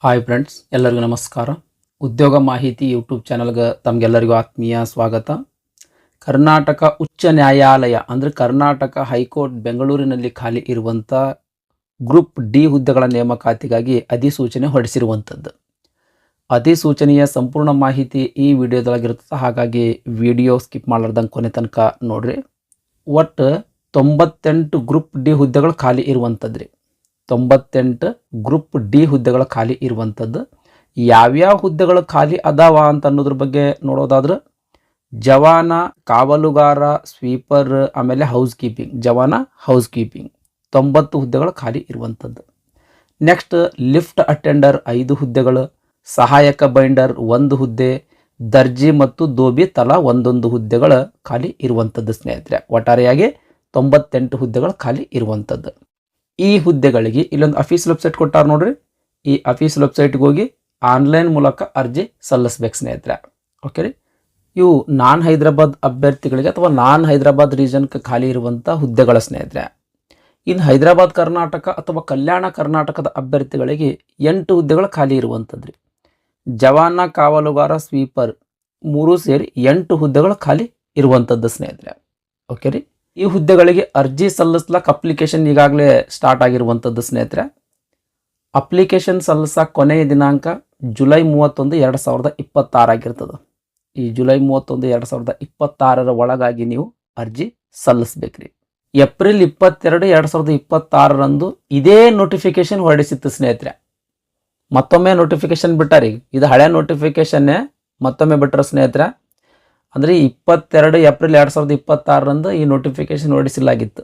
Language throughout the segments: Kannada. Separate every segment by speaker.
Speaker 1: ಹಾಯ್ ಫ್ರೆಂಡ್ಸ್, ಎಲ್ಲರಿಗೂ ನಮಸ್ಕಾರ. ಉದ್ಯೋಗ ಮಾಹಿತಿ ಯೂಟ್ಯೂಬ್ ಚಾನಲ್ಗೆ ತಮಗೆಲ್ಲರಿಗೂ ಆತ್ಮೀಯ ಸ್ವಾಗತ. ಕರ್ನಾಟಕ ಉಚ್ಚ ನ್ಯಾಯಾಲಯ ಅಂದರೆ ಕರ್ನಾಟಕ ಹೈಕೋರ್ಟ್ ಬೆಂಗಳೂರಿನಲ್ಲಿ ಖಾಲಿ ಇರುವಂಥ ಗ್ರೂಪ್ ಡಿ ಹುದ್ದೆಗಳ ನೇಮಕಾತಿಗಾಗಿ ಅಧಿಸೂಚನೆ ಹೊರಡಿಸಿರುವಂಥದ್ದು. ಅಧಿಸೂಚನೆಯ ಸಂಪೂರ್ಣ ಮಾಹಿತಿ ಈ ವಿಡಿಯೋದೊಳಗಿರ್ತದೆ. ಹಾಗಾಗಿ ವಿಡಿಯೋ ಸ್ಕಿಪ್ ಮಾಡಲಾರ್ದಂಗೆ ಕೊನೆ ತನಕ ನೋಡ್ರಿ. ಒಟ್ಟು 98 ಗ್ರೂಪ್ ಡಿ ಹುದ್ದೆಗಳು ಖಾಲಿ ಇರುವಂಥದ್ದು ರೀ. 98 ಗ್ರೂಪ್ ಡಿ ಹುದ್ದೆಗಳ ಖಾಲಿ ಇರುವಂಥದ್ದು. ಯಾವ್ಯಾವ ಹುದ್ದೆಗಳು ಖಾಲಿ ಅದಾವ ಅಂತ ಅನ್ನೋದ್ರ ಬಗ್ಗೆ ನೋಡೋದಾದ್ರೆ ಜವಾನ, ಕಾವಲುಗಾರ, ಸ್ವೀಪರ್, ಆಮೇಲೆ ಹೌಸ್ ಕೀಪಿಂಗ್. ಜವಾನ, ಹೌಸ್ ಕೀಪಿಂಗ್ 90 ಹುದ್ದೆಗಳು ಖಾಲಿ ಇರುವಂಥದ್ದು. ನೆಕ್ಸ್ಟ್ ಲಿಫ್ಟ್ ಅಟೆಂಡರ್ 5 ಹುದ್ದೆಗಳು, ಸಹಾಯಕ ಬೈಂಡರ್ 1 ಹುದ್ದೆ, ದರ್ಜಿ ಮತ್ತು ದೋಬಿ ತಲಾ 1 ಹುದ್ದೆಗಳು ಖಾಲಿ ಇರುವಂಥದ್ದು ಸ್ನೇಹಿತರೆ. ಒಟ್ಟಾರೆಯಾಗಿ 98 ಹುದ್ದೆಗಳು ಖಾಲಿ ಇರುವಂಥದ್ದು. ಈ ಹುದ್ದೆಗಳಿಗೆ ಇಲ್ಲೊಂದು ಅಫೀಸ್ ವೆಬ್ಸೈಟ್ ಕೊಟ್ಟಾರ ನೋಡ್ರಿ. ಈ ಅಫೀಸ್ ವೆಬ್ಸೈಟ್ಗೆ ಹೋಗಿ ಆನ್ಲೈನ್ ಮೂಲಕ ಅರ್ಜಿ ಸಲ್ಲಿಸ್ಬೇಕು ಸ್ನೇಹಿತರೆ. ಓಕೆ ರೀ. ಇವು ನಾನ್ ಹೈದರಾಬಾದ್ ಅಭ್ಯರ್ಥಿಗಳಿಗೆ ಅಥವಾ ನಾನ್ ಹೈದರಾಬಾದ್ ರೀಜನ್ಗೆ ಖಾಲಿ ಇರುವಂಥ ಹುದ್ದೆಗಳ ಸ್ನೇಹಿತರೆ. ಇನ್ನು ಹೈದರಾಬಾದ್ ಕರ್ನಾಟಕ ಅಥವಾ ಕಲ್ಯಾಣ ಕರ್ನಾಟಕದ ಅಭ್ಯರ್ಥಿಗಳಿಗೆ 8 ಹುದ್ದೆಗಳು ಖಾಲಿ ಇರುವಂಥದ್ದು ರೀ. ಜವಾನ, ಕಾವಲುಗಾರ, ಸ್ವೀಪರ್ 3 ಸೇರಿ 8 ಹುದ್ದೆಗಳು ಖಾಲಿ ಇರುವಂಥದ್ದು ಸ್ನೇಹಿತರೆ. ಓಕೆ ರೀ. ಈ ಹುದ್ದೆಗಳಿಗೆ ಅರ್ಜಿ ಸಲ್ಲಿಸ್ಲಕ್ಕೆ ಅಪ್ಲಿಕೇಶನ್ ಈಗಾಗಲೇ ಸ್ಟಾರ್ಟ್ ಆಗಿರುವಂಥದ್ದು ಸ್ನೇಹಿತರೆ. ಅಪ್ಲಿಕೇಶನ್ ಸಲ್ಲಿಸಕ್ಕೆ ಕೊನೆಯ ದಿನಾಂಕ ಜುಲೈ 31, 2026 ಆಗಿರ್ತದೆ. ಈ ಜುಲೈ 31, 2026 ಒಳಗಾಗಿ ನೀವು ಅರ್ಜಿ ಸಲ್ಲಿಸ್ಬೇಕ್ರಿ. ಏಪ್ರಿಲ್ 22, 2026 ಇದೇ ನೋಟಿಫಿಕೇಶನ್ ಹೊರಡಿಸಿತ್ತು ಸ್ನೇಹಿತರೆ. ಮತ್ತೊಮ್ಮೆ ನೋಟಿಫಿಕೇಶನ್ ಬಿಟ್ಟಾರಿ. ಇದು ಹಳೆ ನೋಟಿಫಿಕೇಶನ್ನೇ ಮತ್ತೊಮ್ಮೆ ಬಿಟ್ಟರು ಸ್ನೇಹಿತರೆ. ಅಂದರೆ 22 ಏಪ್ರಿಲ್ 2026 ಈ ನೋಟಿಫಿಕೇಶನ್ ಹೊರಡಿಸಲಾಗಿತ್ತು.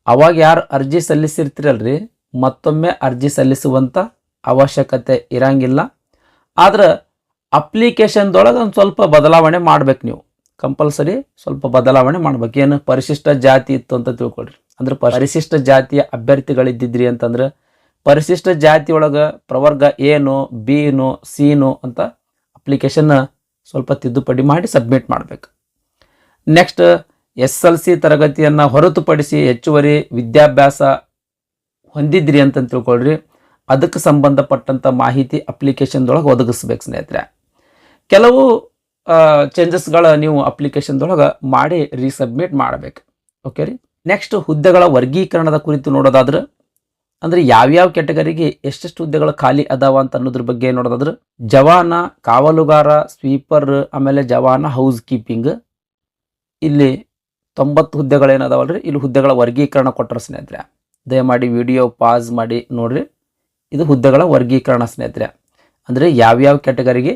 Speaker 1: ಅವಾಗ ಯಾರು ಅರ್ಜಿ ಸಲ್ಲಿಸಿರ್ತೀರಲ್ರಿ, ಮತ್ತೊಮ್ಮೆ ಅರ್ಜಿ ಸಲ್ಲಿಸುವಂಥ ಅವಶ್ಯಕತೆ ಇರಂಗಿಲ್ಲ. ಆದ್ರೆ ಅಪ್ಲಿಕೇಶನ್ದೊಳಗೆ ಒಂದು ಸ್ವಲ್ಪ ಬದಲಾವಣೆ ಮಾಡ್ಬೇಕು. ನೀವು ಕಂಪಲ್ಸರಿ ಸ್ವಲ್ಪ ಬದಲಾವಣೆ ಮಾಡ್ಬೇಕು. ಏನು ಪರಿಶಿಷ್ಟ ಜಾತಿ ಇತ್ತು ಅಂತ ತಿಳ್ಕೊಳ್ರಿ. ಅಂದ್ರೆ ಪರಿಶಿಷ್ಟ ಜಾತಿಯ ಅಭ್ಯರ್ಥಿಗಳಿದ್ದಿದ್ರಿ ಅಂತಂದ್ರೆ ಪರಿಶಿಷ್ಟ ಜಾತಿಯೊಳಗೆ ಪ್ರವರ್ಗ ಏನೋ, ಬಿನೋ, ಸಿನೋ ಅಂತ ಅಪ್ಲಿಕೇಶನ್ ಸ್ವಲ್ಪ ತಿದ್ದುಪಡಿ ಮಾಡಿ ಸಬ್ಮಿಟ್ ಮಾಡಬೇಕು. ನೆಕ್ಸ್ಟ್ SLC ತರಗತಿಯನ್ನು ಹೊರತುಪಡಿಸಿ ಹೆಚ್ಚುವರಿ ವಿದ್ಯಾಭ್ಯಾಸ ಹೊಂದಿದ್ರಿ ಅಂತ ತಿಳ್ಕೊಳ್ರಿ. ಅದಕ್ಕೆ ಸಂಬಂಧಪಟ್ಟಂಥ ಮಾಹಿತಿ ಅಪ್ಲಿಕೇಶನ್ದೊಳಗೆ ಒದಗಿಸ್ಬೇಕು ಸ್ನೇಹಿತರೆ. ಕೆಲವು ಚೇಂಜಸ್ಗಳ ನೀವು ಅಪ್ಲಿಕೇಶನ್ದೊಳಗೆ ಮಾಡಿ ರೀಸಬ್ಮಿಟ್ ಮಾಡಬೇಕು. ಓಕೆ ರೀ. ನೆಕ್ಸ್ಟ್ ಹುದ್ದೆಗಳ ವರ್ಗೀಕರಣದ ಕುರಿತು ನೋಡೋದಾದ್ರೆ ಅಂದರೆ ಯಾವ್ಯಾವ ಕ್ಯಾಟಗರಿಗೆ ಎಷ್ಟೆಷ್ಟು ಹುದ್ದೆಗಳು ಖಾಲಿ ಅದಾವ ಅಂತ ಅನ್ನೋದ್ರ ಬಗ್ಗೆ ನೋಡೋದಾದ್ರೆ ಜವಾನ, ಕಾವಲುಗಾರ, ಸ್ವೀಪರ್, ಆಮೇಲೆ ಜವಾನ, ಹೌಸ್ ಕೀಪಿಂಗ್ ಇಲ್ಲಿ 90 ಹುದ್ದೆಗಳೇನದಾವಲ್ರಿ. ಇಲ್ಲಿ ಹುದ್ದೆಗಳ ವರ್ಗೀಕರಣ ಕೊಟ್ಟರೆ ಸ್ನೇಹಿತರೆ. ದಯಮಾಡಿ ವಿಡಿಯೋ ಪಾಸ್ ಮಾಡಿ ನೋಡ್ರಿ. ಇದು ಹುದ್ದೆಗಳ ವರ್ಗೀಕರಣ ಸ್ನೇಹಿತರೆ. ಅಂದರೆ ಯಾವ್ಯಾವ ಕ್ಯಾಟಗರಿಗೆ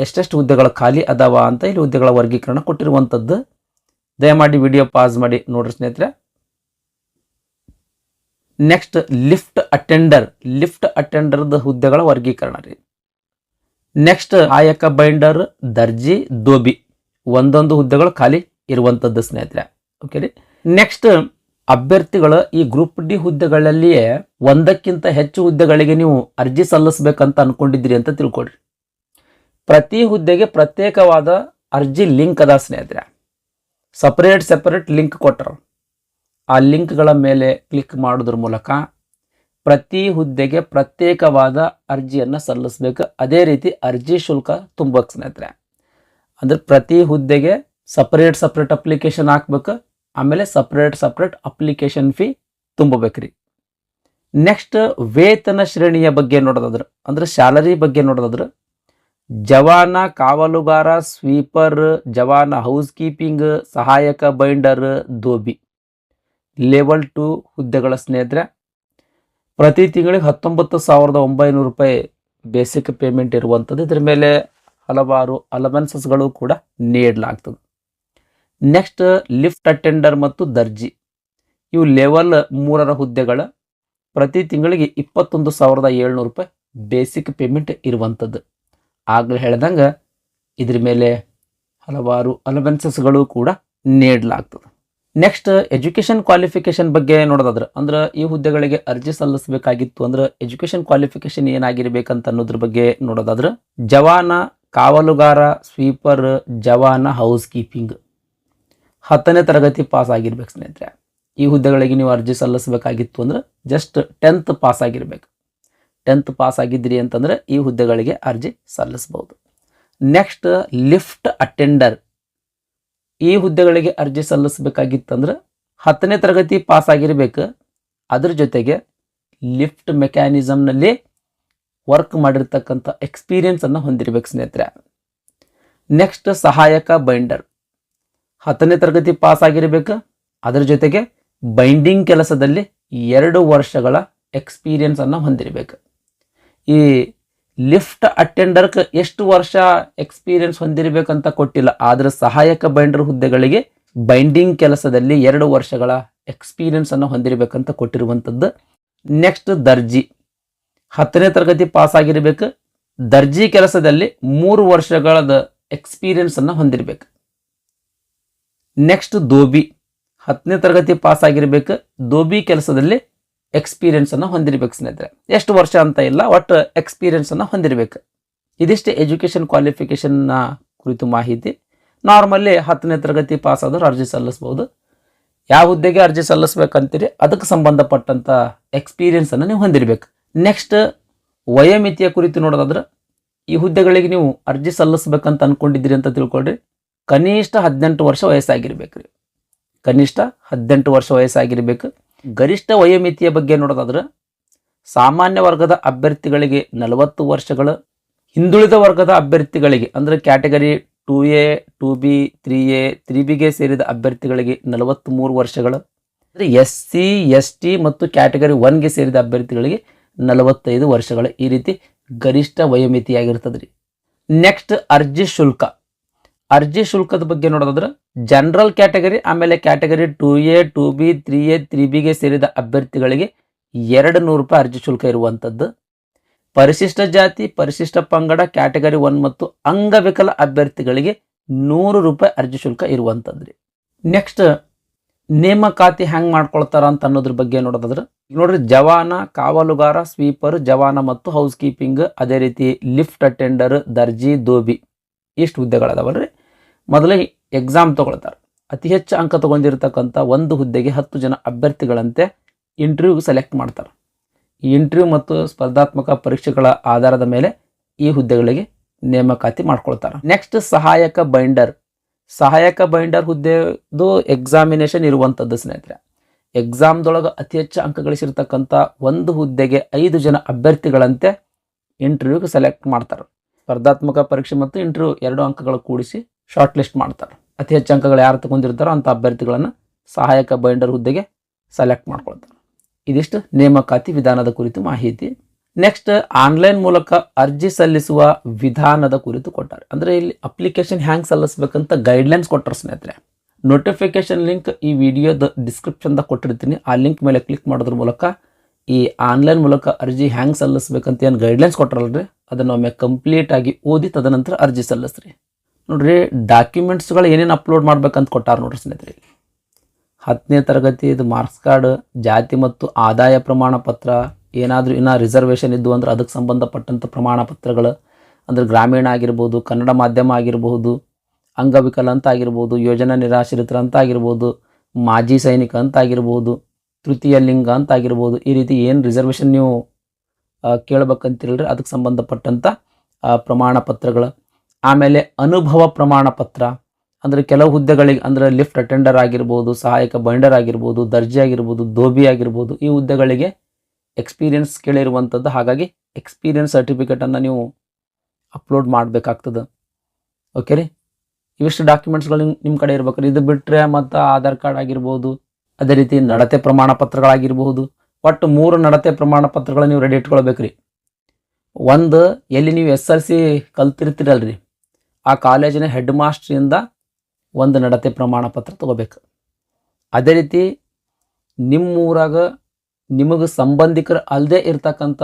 Speaker 1: ಎಷ್ಟೆಷ್ಟು ಹುದ್ದೆಗಳು ಖಾಲಿ ಅದಾವ ಅಂತ ಇಲ್ಲಿ ಹುದ್ದೆಗಳ ವರ್ಗೀಕರಣ ಕೊಟ್ಟಿರುವಂಥದ್ದು. ದಯಮಾಡಿ ವಿಡಿಯೋ ಪಾಸ್ ಮಾಡಿ ನೋಡ್ರಿ ಸ್ನೇಹಿತರೆ. ನೆಕ್ಸ್ಟ್ ಲಿಫ್ಟ್ ಅಟೆಂಡರ್ದ ಹುದ್ದೆಗಳ ವರ್ಗೀಕರಣ ರೀ. ನೆಕ್ಸ್ಟ್ ಸಹಾಯಕ ಬೈಂಡರ್, ದರ್ಜಿ, ದೋಬಿ 1 ಹುದ್ದೆಗಳು ಖಾಲಿ ಇರುವಂಥದ್ದು ಸ್ನೇಹಿತರೆ. ಓಕೆ ರೀ. ನೆಕ್ಸ್ಟ್ ಅಭ್ಯರ್ಥಿಗಳು ಈ ಗ್ರೂಪ್ ಡಿ ಹುದ್ದೆಗಳಲ್ಲಿಯೇ 1ಕ್ಕಿಂತ ಹೆಚ್ಚು ಹುದ್ದೆಗಳಿಗೆ ನೀವು ಅರ್ಜಿ ಸಲ್ಲಿಸ್ಬೇಕಂತ ಅನ್ಕೊಂಡಿದ್ರಿ ಅಂತ ತಿಳ್ಕೊಳ್ರಿ. ಪ್ರತಿ ಹುದ್ದೆಗೆ ಪ್ರತ್ಯೇಕವಾದ ಅರ್ಜಿ ಲಿಂಕ್ ಅದ ಸ್ನೇಹಿತರೆ. ಸಪರೇಟ್ ಲಿಂಕ್ ಕೊಟ್ಟರು. ಆ ಲಿಂಕ್ಗಳ ಮೇಲೆ ಕ್ಲಿಕ್ ಮಾಡೋದ್ರ ಮೂಲಕ ಪ್ರತಿ ಹುದ್ದೆಗೆ ಪ್ರತ್ಯೇಕವಾದ ಅರ್ಜಿಯನ್ನು ಸಲ್ಲಿಸಬೇಕು. ಅದೇ ರೀತಿ ಅರ್ಜಿ ಶುಲ್ಕ ತುಂಬಬೇಕು ಸ್ನೇಹಿತರೆ. ಅಂದರೆ ಪ್ರತಿ ಹುದ್ದೆಗೆ ಸಪ್ರೇಟ್ ಅಪ್ಲಿಕೇಶನ್ ಹಾಕ್ಬೇಕು. ಆಮೇಲೆ ಸಪ್ರೇಟ್ ಅಪ್ಲಿಕೇಶನ್ ಫೀ ತುಂಬಬೇಕ್ರಿ. ನೆಕ್ಸ್ಟ್ ವೇತನ ಶ್ರೇಣಿಯ ಬಗ್ಗೆ ನೋಡೋದಾದ್ರೆ ಅಂದರೆ ಸ್ಯಾಲರಿ ಬಗ್ಗೆ ನೋಡೋದಾದ್ರೆ ಜವಾನ, ಕಾವಲುಗಾರ, ಸ್ವೀಪರ್, ಜವಾನ, ಹೌಸ್ ಕೀಪಿಂಗ್, ಸಹಾಯಕ ಬೈಂಡರ್, ದೋಬಿ ಲೆವೆಲ್ 2 ಹುದ್ದೆಗಳ ಸ್ನೇಹಿತರೆ. ಪ್ರತಿ ತಿಂಗಳಿಗೆ 19,900 ರೂಪಾಯಿ ಬೇಸಿಕ್ ಪೇಮೆಂಟ್ ಇರುವಂಥದ್ದು. ಇದ್ರ ಮೇಲೆ ಹಲವಾರು ಅಲವೆನ್ಸಸ್ಗಳು ಕೂಡ ನೀಡಲಾಗ್ತದೆ. ನೆಕ್ಸ್ಟ್ ಲಿಫ್ಟ್ ಅಟೆಂಡರ್ ಮತ್ತು ದರ್ಜಿ ಇವು ಲೆವೆಲ್ 3 ಹುದ್ದೆಗಳ ಪ್ರತಿ ತಿಂಗಳಿಗೆ 21,700 ರೂಪಾಯಿ ಬೇಸಿಕ್ ಪೇಮೆಂಟ್ ಇರುವಂಥದ್ದು. ಆಗಲೇ ಹೇಳ್ದಂಗೆ ಇದ್ರ ಮೇಲೆ ಹಲವಾರು ಅಲವೆನ್ಸಸ್ಗಳು ಕೂಡ ನೀಡಲಾಗ್ತದೆ. ನೆಕ್ಸ್ಟ್ ಎಜುಕೇಷನ್ ಕ್ವಾಲಿಫಿಕೇಷನ್ ಬಗ್ಗೆ ನೋಡೋದಾದ್ರೆ ಅಂದ್ರೆ ಈ ಹುದ್ದೆಗಳಿಗೆ ಅರ್ಜಿ ಸಲ್ಲಿಸಬೇಕಾಗಿತ್ತು ಅಂದ್ರೆ ಎಜುಕೇಷನ್ ಕ್ವಾಲಿಫಿಕೇಷನ್ ಏನಾಗಿರ್ಬೇಕಂತ ಅನ್ನೋದ್ರ ಬಗ್ಗೆ ನೋಡೋದಾದ್ರೆ ಜವಾನ, ಕಾವಲುಗಾರ, ಸ್ವೀಪರ್, ಜವಾನ, ಹೌಸ್ ಕೀಪಿಂಗ್ 10ನೇ ತರಗತಿ ಪಾಸ್ ಆಗಿರ್ಬೇಕು ಸ್ನೇಹಿತರೆ. ಈ ಹುದ್ದೆಗಳಿಗೆ ನೀವು ಅರ್ಜಿ ಸಲ್ಲಿಸಬೇಕಾಗಿತ್ತು ಅಂದ್ರೆ ಜಸ್ಟ್ 10th ಪಾಸ್ ಆಗಿರ್ಬೇಕು. 10th ಪಾಸ್ ಆಗಿದ್ರಿ ಅಂತಂದರೆ ಈ ಹುದ್ದೆಗಳಿಗೆ ಅರ್ಜಿ ಸಲ್ಲಿಸ್ಬೋದು. Next lift attender. ಈ ಹುದ್ದೆಗಳಿಗೆ ಅರ್ಜಿ ಸಲ್ಲಿಸಬೇಕಾಗಿತ್ತಂದ್ರೆ 10ನೇ ತರಗತಿ ಪಾಸ್ ಆಗಿರಬೇಕು. ಅದ್ರ ಜೊತೆಗೆ ಲಿಫ್ಟ್ ಮೆಕ್ಯಾನಿಸಮ್ನಲ್ಲಿ ವರ್ಕ್ ಮಾಡಿರ್ತಕ್ಕಂಥ ಎಕ್ಸ್ಪೀರಿಯನ್ಸನ್ನು ಹೊಂದಿರಬೇಕು ಸ್ನೇಹಿತರೆ. ನೆಕ್ಸ್ಟ್ ಸಹಾಯಕ ಬೈಂಡರ್. 10ನೇ ತರಗತಿ ಪಾಸ್ ಆಗಿರಬೇಕು. ಅದರ ಜೊತೆಗೆ ಬೈಂಡಿಂಗ್ ಕೆಲಸದಲ್ಲಿ 2 ವರ್ಷಗಳ ಎಕ್ಸ್ಪೀರಿಯನ್ಸನ್ನು ಹೊಂದಿರಬೇಕು. ಈ ಲಿಫ್ಟ್ ಅಟೆಂಡರ್ಗೆ ಎಷ್ಟು ವರ್ಷ ಎಕ್ಸ್ಪೀರಿಯನ್ಸ್ ಹೊಂದಿರಬೇಕಂತ ಕೊಟ್ಟಿಲ್ಲ. ಆದರೆ ಸಹಾಯಕ ಬೈಂಡರ್ ಹುದ್ದೆಗಳಿಗೆ ಬೈಂಡಿಂಗ್ ಕೆಲಸದಲ್ಲಿ 2 ವರ್ಷಗಳ ಎಕ್ಸ್ಪೀರಿಯನ್ಸನ್ನು ಹೊಂದಿರಬೇಕಂತ ಕೊಟ್ಟಿರುವಂಥದ್ದು. ನೆಕ್ಸ್ಟ್ ದರ್ಜಿ. 10ನೇ ತರಗತಿ ಪಾಸ್ ಆಗಿರಬೇಕು. ದರ್ಜಿ ಕೆಲಸದಲ್ಲಿ 3 ವರ್ಷಗಳ ಎಕ್ಸ್ಪೀರಿಯನ್ಸನ್ನು ಹೊಂದಿರಬೇಕು. ನೆಕ್ಸ್ಟ್ ದೋಬಿ. 10ನೇ ತರಗತಿ ಪಾಸ್ ಆಗಿರಬೇಕು. ದೋಬಿ ಕೆಲಸದಲ್ಲಿ ಎಕ್ಸ್ಪೀರಿಯನ್ಸನ್ನು ಹೊಂದಿರಬೇಕು ಸ್ನೇಹಿತರೆ. ಎಷ್ಟು ವರ್ಷ ಅಂತ ಇಲ್ಲ, ಒಟ್ಟು ಎಕ್ಸ್ಪೀರಿಯನ್ಸನ್ನು ಹೊಂದಿರಬೇಕು. ಇದಿಷ್ಟು ಎಜುಕೇಷನ್ ಕ್ವಾಲಿಫಿಕೇಷನ್ನ ಕುರಿತು ಮಾಹಿತಿ. ನಾರ್ಮಲಿ 10ನೇ ತರಗತಿ ಪಾಸ್ ಆದರೂ ಅರ್ಜಿ ಸಲ್ಲಿಸ್ಬೋದು. ಯಾವ ಹುದ್ದೆಗೆ ಅರ್ಜಿ ಸಲ್ಲಿಸ್ಬೇಕಂತೀರಿ ಅದಕ್ಕೆ ಸಂಬಂಧಪಟ್ಟಂಥ ಎಕ್ಸ್ಪೀರಿಯನ್ಸನ್ನು ನೀವು ಹೊಂದಿರಬೇಕು. ನೆಕ್ಸ್ಟ್ ವಯೋಮಿತಿಯ ಕುರಿತು ನೋಡೋದಾದ್ರೆ ಈ ಹುದ್ದೆಗಳಿಗೆ ನೀವು ಅರ್ಜಿ ಸಲ್ಲಿಸ್ಬೇಕಂತ ಅಂದ್ಕೊಂಡಿದ್ದೀರಿ ಅಂತ ತಿಳ್ಕೊಳ್ರಿ. ಕನಿಷ್ಠ 18 ವರ್ಷ ವಯಸ್ಸಾಗಿರ್ಬೇಕು ರೀ. ಕನಿಷ್ಠ 18 ವರ್ಷ ವಯಸ್ಸಾಗಿರಬೇಕು. ಗರಿಷ್ಠ ವಯೋಮಿತಿಯ ಬಗ್ಗೆ ನೋಡೋದಾದ್ರೆ ಸಾಮಾನ್ಯ ವರ್ಗದ ಅಭ್ಯರ್ಥಿಗಳಿಗೆ 40 ವರ್ಷಗಳು, ಹಿಂದುಳಿದ ವರ್ಗದ ಅಭ್ಯರ್ಥಿಗಳಿಗೆ ಅಂದರೆ ಕ್ಯಾಟಗರಿ 2A, 2B, 3A, 3Bಗೆ ಸೇರಿದ ಅಭ್ಯರ್ಥಿಗಳಿಗೆ 43 ವರ್ಷಗಳು, ಅಂದರೆ SC, ST ಮತ್ತು ಕ್ಯಾಟಗರಿ 1ಗೆ ಸೇರಿದ ಅಭ್ಯರ್ಥಿಗಳಿಗೆ 45 ವರ್ಷಗಳು. ಈ ರೀತಿ ಗರಿಷ್ಠ ವಯೋಮಿತಿಯಾಗಿರ್ತದೆ ರೀ. ನೆಕ್ಸ್ಟ್ ಅರ್ಜಿ ಶುಲ್ಕ. ಅರ್ಜಿ ಶುಲ್ಕದ ಬಗ್ಗೆ ನೋಡೋದಾದ್ರೆ ಜನರಲ್ ಕ್ಯಾಟಗರಿ ಆಮೇಲೆ ಕ್ಯಾಟಗರಿ 2A, 2B, 3A, 3Bಗೆ ಸೇರಿದ ಅಭ್ಯರ್ಥಿಗಳಿಗೆ 200 ರೂಪಾಯಿ ಅರ್ಜಿ ಶುಲ್ಕ ಇರುವಂಥದ್ದು. ಪರಿಶಿಷ್ಟ ಜಾತಿ, ಪರಿಶಿಷ್ಟ ಪಂಗಡ, ಕ್ಯಾಟಗರಿ 1 ಮತ್ತು ಅಂಗವಿಕಲ ಅಭ್ಯರ್ಥಿಗಳಿಗೆ 100 ರೂಪಾಯಿ ಅರ್ಜಿ ಶುಲ್ಕ ಇರುವಂಥದ್ದು ರೀ. ನೆಕ್ಸ್ಟ್ ನೇಮಕಾತಿ ಹೆಂಗೆ ಮಾಡ್ಕೊಳ್ತಾರ ಅಂತ ಅನ್ನೋದ್ರ ಬಗ್ಗೆ ನೋಡೋದಾದ್ರೆ ನೋಡ್ರಿ, ಜವಾನ, ಕಾವಲುಗಾರ, ಸ್ವೀಪರ್, ಜವಾನ ಮತ್ತು ಹೌಸ್ ಕೀಪಿಂಗ್, ಅದೇ ರೀತಿ ಲಿಫ್ಟ್ ಅಟೆಂಡರ್, ದರ್ಜಿ, ದೋಬಿ ಇಷ್ಟು ಹುದ್ದೆಗಳದಾವಲ್ರಿ. ಮೊದಲೇ ಎಕ್ಸಾಮ್ ತಗೊಳ್ತಾರೆ. ಅತಿ ಹೆಚ್ಚು ಅಂಕ ತಗೊಂಡಿರ್ತಕ್ಕಂಥ ಒಂದು ಹುದ್ದೆಗೆ 10 ಜನ ಅಭ್ಯರ್ಥಿಗಳಂತೆ ಇಂಟರ್ವ್ಯೂಗೆ ಸೆಲೆಕ್ಟ್ ಮಾಡ್ತಾರೆ. ಈ ಇಂಟರ್ವ್ಯೂ ಮತ್ತು ಸ್ಪರ್ಧಾತ್ಮಕ ಪರೀಕ್ಷೆಗಳ ಆಧಾರದ ಮೇಲೆ ಈ ಹುದ್ದೆಗಳಿಗೆ ನೇಮಕಾತಿ ಮಾಡ್ಕೊಳ್ತಾರೆ. ನೆಕ್ಸ್ಟ್ ಸಹಾಯಕ ಬೈಂಡರ್. ಸಹಾಯಕ ಬೈಂಡರ್ ಹುದ್ದೆದು ಎಕ್ಸಾಮಿನೇಷನ್ ಇರುವಂಥದ್ದು ಸ್ನೇಹಿತರೆ. ಎಕ್ಸಾಮ್ದೊಳಗೆ ಅತಿ ಹೆಚ್ಚು ಅಂಕ ಗಳಿಸಿರ್ತಕ್ಕಂಥ ಒಂದು ಹುದ್ದೆಗೆ 5 ಜನ ಅಭ್ಯರ್ಥಿಗಳಂತೆ ಇಂಟರ್ವ್ಯೂಗೆ ಸೆಲೆಕ್ಟ್ ಮಾಡ್ತಾರೆ. ಸ್ಪರ್ಧಾತ್ಮಕ ಪರೀಕ್ಷೆ ಮತ್ತು ಇಂಟರ್ವ್ಯೂ 2 ಅಂಕಗಳು ಕೂಡಿಸಿ ಶಾರ್ಟ್ ಲಿಸ್ಟ್ ಮಾಡ್ತಾರೆ. ಅತಿ ಹೆಚ್ಚು ಅಂಕಗಳು ಯಾರು ತಗೊಂಡಿರ್ತಾರೋ ಅಂಥ ಅಭ್ಯರ್ಥಿಗಳನ್ನು ಸಹಾಯಕ ಬೈಂಡರ್ ಹುದ್ದೆಗೆ ಸೆಲೆಕ್ಟ್ ಮಾಡ್ಕೊಳ್ತಾರೆ. ಇದಿಷ್ಟು ನೇಮಕಾತಿ ವಿಧಾನದ ಕುರಿತು ಮಾಹಿತಿ. ನೆಕ್ಸ್ಟ್ ಆನ್ಲೈನ್ ಮೂಲಕ ಅರ್ಜಿ ಸಲ್ಲಿಸುವ ವಿಧಾನದ ಕುರಿತು ಕೊಟ್ಟಾರೆ. ಅಂದರೆ ಇಲ್ಲಿ ಅಪ್ಲಿಕೇಶನ್ ಹ್ಯಾಂಗೆ ಸಲ್ಲಿಸ್ಬೇಕಂತ ಗೈಡ್ಲೈನ್ಸ್ ಕೊಟ್ಟರು ಸ್ನೇಹಿತರೆ. ನೋಟಿಫಿಕೇಶನ್ ಲಿಂಕ್ ಈ ವಿಡಿಯೋದ ಡಿಸ್ಕ್ರಿಪ್ಷನ್ದಾಗ ಕೊಟ್ಟಿರ್ತೀನಿ. ಆ ಲಿಂಕ್ ಮೇಲೆ ಕ್ಲಿಕ್ ಮಾಡೋದ್ರ ಮೂಲಕ ಈ ಆನ್ಲೈನ್ ಮೂಲಕ ಅರ್ಜಿ ಹ್ಯಾಂಗೆ ಸಲ್ಲಿಸ್ಬೇಕಂತ ಏನು ಗೈಡ್ಲೈನ್ಸ್ ಕೊಟ್ಟರಲ್ರಿ, ಅದನ್ನು ಒಮ್ಮೆ ಕಂಪ್ಲೀಟಾಗಿ ಓದಿ ತದನಂತರ ಅರ್ಜಿ ಸಲ್ಲಿಸ್ರಿ. ನೋಡ್ರಿ, ಡಾಕ್ಯುಮೆಂಟ್ಸ್ಗಳು ಏನೇನು ಅಪ್ಲೋಡ್ ಮಾಡ್ಬೇಕಂತ ಕೊಟ್ಟಾರ ನೋಡ್ರಿ ಸ್ನೇಹಿತರೆ. 10ನೇ ತರಗತಿದು ಮಾರ್ಕ್ಸ್ ಕಾರ್ಡ್, ಜಾತಿ ಮತ್ತು ಆದಾಯ ಪ್ರಮಾಣ ಪತ್ರ, ಏನಾದರೂ ಇನ್ನೂ ರಿಸರ್ವೇಷನ್ ಇದ್ದು ಅಂದ್ರೆ ಅದಕ್ಕೆ ಸಂಬಂಧಪಟ್ಟಂಥ ಪ್ರಮಾಣ ಪತ್ರಗಳು, ಅಂದರೆ ಗ್ರಾಮೀಣ ಆಗಿರ್ಬೋದು, ಕನ್ನಡ ಮಾಧ್ಯಮ ಆಗಿರ್ಬೋದು, ಅಂಗವಿಕಲ ಅಂತ ಆಗಿರ್ಬೋದು, ಯೋಜನಾ ನಿರಾಶ್ರಿತರ ಅಂತ ಆಗಿರ್ಬೋದು, ಮಾಜಿ ಸೈನಿಕ ಅಂತ ಆಗಿರ್ಬೋದು, ತೃತೀಯ ಲಿಂಗ ಅಂತ ಆಗಿರ್ಬೋದು. ಈ ರೀತಿ ಏನು ರಿಸರ್ವೇಷನ್ ನೀವು ಕೇಳಬೇಕಂತಿರಲ್ರಿ ಅದಕ್ಕೆ ಸಂಬಂಧಪಟ್ಟಂಥ ಪ್ರಮಾಣ ಪತ್ರಗಳು. ಆಮೇಲೆ ಅನುಭವ ಪ್ರಮಾಣ ಪತ್ರ, ಅಂದರೆ ಕೆಲವು ಹುದ್ದೆಗಳಿಗೆ ಅಂದರೆ ಲಿಫ್ಟ್ ಅಟೆಂಡರ್ ಆಗಿರ್ಬೋದು, ಸಹಾಯಕ ಬೈಂಡರ್ ಆಗಿರ್ಬೋದು, ದರ್ಜಿ ಆಗಿರ್ಬೋದು, ದೋಬಿ ಆಗಿರ್ಬೋದು, ಈ ಹುದ್ದೆಗಳಿಗೆ ಎಕ್ಸ್ಪೀರಿಯನ್ಸ್ ಕೇಳಿರುವಂಥದ್ದು. ಹಾಗಾಗಿ ಎಕ್ಸ್ಪೀರಿಯನ್ಸ್ ಸರ್ಟಿಫಿಕೇಟನ್ನು ನೀವು ಅಪ್ಲೋಡ್ ಮಾಡಬೇಕಾಗ್ತದೆ. ಓಕೆ ರೀ, ಇವಿಷ್ಟು ಡಾಕ್ಯುಮೆಂಟ್ಸ್ಗಳು ನಿಮ್ಮ ಕಡೆ ಇರ್ಬೇಕ್ರಿ. ಇದು ಬಿಟ್ಟರೆ ಮತ್ತು ಆಧಾರ್ ಕಾರ್ಡ್ ಆಗಿರ್ಬೋದು, ಅದೇ ರೀತಿ ನಡತೆ ಪ್ರಮಾಣ ಪತ್ರಗಳಾಗಿರ್ಬೋದು. ಒಟ್ಟು 3 ನಡತೆ ಪ್ರಮಾಣ ಪತ್ರಗಳು ನೀವು ರೆಡಿ ಇಟ್ಕೊಳ್ಬೇಕ್ರಿ. ಒಂದು, ಎಲ್ಲಿ ನೀವು SLC ಕಲ್ತಿರ್ತೀರಲ್ರಿ ಆ ಕಾಲೇಜಿನ ಹೆಡ್ ಮಾಸ್ಟ್ರಿಂದ ಒಂದು ನಡತೆ ಪ್ರಮಾಣ ಪತ್ರ ತೊಗೋಬೇಕು. ಅದೇ ರೀತಿ ನಿಮ್ಮೂರಾಗ ನಿಮಗೆ ಸಂಬಂಧಿಕರು ಅಲ್ಲದೆ ಇರ್ತಕ್ಕಂಥ,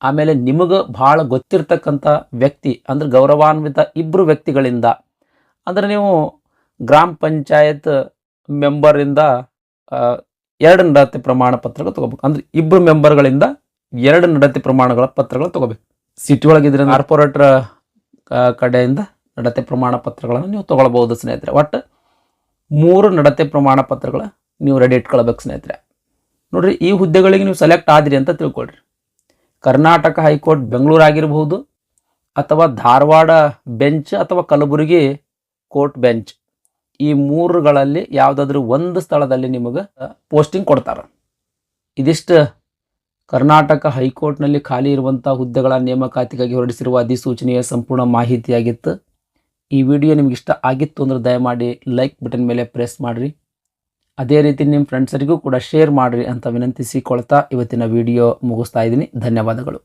Speaker 1: ಆಮೇಲೆ ನಿಮಗೆ ಭಾಳ ಗೊತ್ತಿರ್ತಕ್ಕಂಥ ವ್ಯಕ್ತಿ ಅಂದರೆ ಗೌರವಾನ್ವಿತ 2 ವ್ಯಕ್ತಿಗಳಿಂದ, ಅಂದರೆ ನೀವು ಗ್ರಾಮ ಪಂಚಾಯತ್ ಮೆಂಬರಿಂದ 2 ನಡತೆ ಪ್ರಮಾಣ ಪತ್ರಗಳು ತೊಗೋಬೇಕು. ಅಂದರೆ 2 ಮೆಂಬರ್ಗಳಿಂದ 2 ನಡತೆ ಪ್ರಮಾಣಗಳ ಪತ್ರಗಳು ತೊಗೋಬೇಕು. ಸಿಟಿ ಒಳಗಿದ್ರೆ ಕಾರ್ಪೊರೇಟರ್ ಕಡೆಯಿಂದ ನಡತೆ ಪ್ರಮಾಣ ಪತ್ರಗಳನ್ನು ನೀವು ತೊಗೊಳ್ಬೋದು ಸ್ನೇಹಿತರೆ. ಒಟ್ಟು 3 ನಡತೆ ಪ್ರಮಾಣ ಪತ್ರಗಳು ನೀವು ರೆಡಿ ಇಟ್ಕೊಳ್ಬೇಕು ಸ್ನೇಹಿತರೆ. ನೋಡಿರಿ, ಈ ಹುದ್ದೆಗಳಿಗೆ ನೀವು ಸೆಲೆಕ್ಟ್ ಆದ್ರಿ ಅಂತ ತಿಳ್ಕೊಳ್ರಿ. ಕರ್ನಾಟಕ ಹೈಕೋರ್ಟ್ ಬೆಂಗಳೂರು ಆಗಿರಬಹುದು, ಅಥವಾ ಧಾರವಾಡ ಬೆಂಚ್ ಅಥವಾ ಕಲಬುರಗಿ ಕೋರ್ಟ್ ಬೆಂಚ್, ಈ ಮೂರುಗಳಲ್ಲಿ ಯಾವುದಾದ್ರೂ ಒಂದು ಸ್ಥಳದಲ್ಲಿ ನಿಮಗೆ ಪೋಸ್ಟಿಂಗ್ ಕೊಡ್ತಾರೆ. ಇದಿಷ್ಟು ಕರ್ನಾಟಕ ಹೈಕೋರ್ಟ್ನಲ್ಲಿ ಖಾಲಿ ಇರುವಂಥ ಹುದ್ದೆಗಳ ನೇಮಕಾತಿಗಾಗಿ ಹೊರಡಿಸಿರುವ ಅಧಿಸೂಚನೆಯ ಸಂಪೂರ್ಣ ಮಾಹಿತಿಯಾಗಿತ್ತು. ಈ ವಿಡಿಯೋ ನಿಮ್ಗೆ ಇಷ್ಟ ಆಗಿತ್ತು ಅಂದರೆ ದಯಮಾಡಿ ಲೈಕ್ ಬಟನ್ ಮೇಲೆ ಪ್ರೆಸ್ ಮಾಡಿರಿ. ಅದೇ ರೀತಿ ನಿಮ್ಮ ಫ್ರೆಂಡ್ಸರಿಗೂ ಕೂಡ ಶೇರ್ ಮಾಡಿರಿ ಅಂತ ವಿನಂತಿಸಿಕೊಳ್ತಾ ಇವತ್ತಿನ ವಿಡಿಯೋ ಮುಗಿಸ್ತಾ ಇದ್ದೀನಿ. ಧನ್ಯವಾದಗಳು.